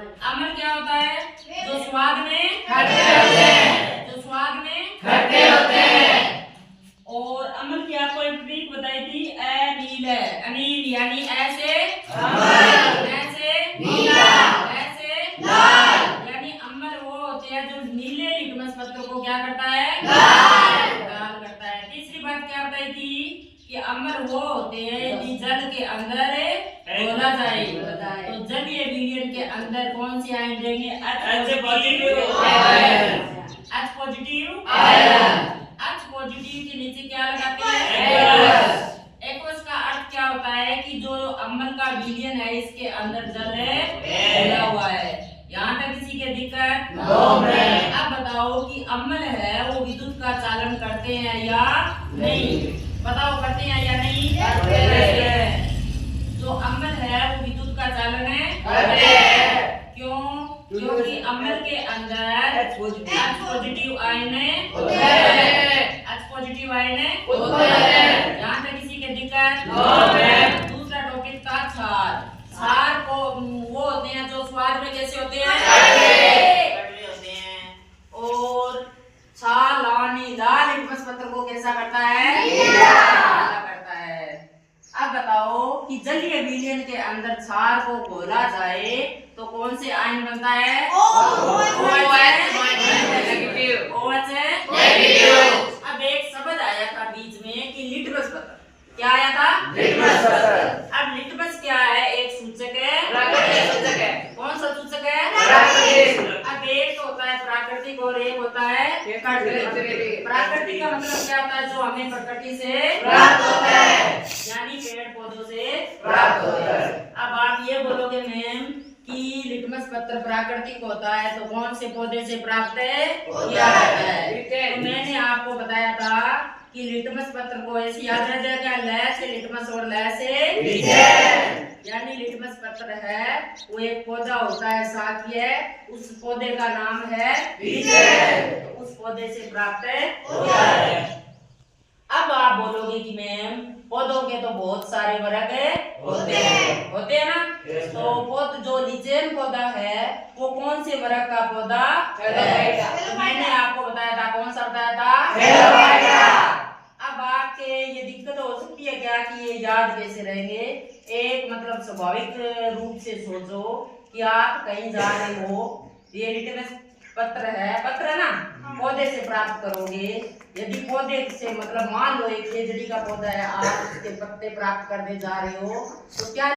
अम्ल क्या होता है? जो स्वाद में खट्टे होते हैं, जो स्वाद में खट्टे होते हैं। और अम्ल की आपको एक ट्रिक बताई थी, अनील है। अनील यानी ऐसे अम्ल, ऐसे नीला, ऐसे लाल, यानी अम्ल वो होते हैं जो नीले लिटमस पत्र को क्या करता है? लाल करता है। तीसरी बात क्या बताई थी कि अम्ल वो होते हैं कि जल के अंदर घोला जाए। तो जलीय विलयन के अंदर कौन सी आयन देंगे? H positive ion, H positive ion, H positive के नीचे क्या लगाते हैं? एक्वस का अर्थ क्या होता है कि जो अम्ल का विलयन है इसके अंदर जल है घोला हुआ है। यहाँ तक किसी के दिक्कत? अब बताओ कि अम्ल है वो विद्युत का चालन करते हैं या नहीं? बताओ, करते हैं या नहीं? करते हैं। जो अम्ल है वो विद्युत का चालन है। क्यों? क्योंकि अम्ल के अंदर H positive ion H positive ion यहाँ तक किसी के दिक्कत? दूसरा टॉपिक था क्षार। क्षार को वो होते हैं जो स्वाद में कैसे होते हैं? कड़वे होते हैं। और क्षार लाल लिटमस पत्र को कैसा करता है? नीला करता है। अब बताओ कि जलीय विलयन के अंदर क्षार को घोला जाए तो कौन से आयन बनता है? OH। अब एक शब्द आया था बीच में कि लिटमस पत्र। क्या आया था? लिटमस पत्र। अब लिटमस क्या है? एक सूचक है। प्राकृतिक सूचक है। कौन सा सूचक है? प्राकृतिक। अब एक तो होता है प्राकृतिक और एक होता है प्राकृतिक का मतलब क्या होता है? जो हमें प्रकृति से प्राप्त होता है, यानी पेड़ पौधों से प्राप्त होता है। अब आप ये बोलोगे मैम कि लिटमस पत्र प्राकृतिक होता है तो कौन से पौधे से प्राप्त किया जाता है? तो मैंने आपको बताया था कि लिटमस पत्र को ऐसे याद रह जाएगा, ल से लिटमस और ल से यानी लिटमस पत्र है वो एक पौधा होता है शाकीय, उस पौधे का नाम है तो उस पौधे से प्राप्त होता है। अब आप बोलोगे कि मैम पौधों के तो बहुत सारे वर्ग होते हैं ना? तो जो लिचेन पौधा है वो कौन से वर्ग का पौधा है? तो मैंने आपको बताया था, कौन सा बताया था? अब आपके ये दिक्कत हो सकती है क्या कि ये याद कैसे रहेंगे? एक मतलब स्वाभाविक रूप से सोचो कि आप कहीं जा रहे हो, ये लिटमस पत्र है ना, पौधे से प्राप्त करोगे। यदि पौधे से मतलब मान लो एक खेजड़ी का पौधा है, आप उसके पत्ते प्राप्त करने जा रहे हो तो क्या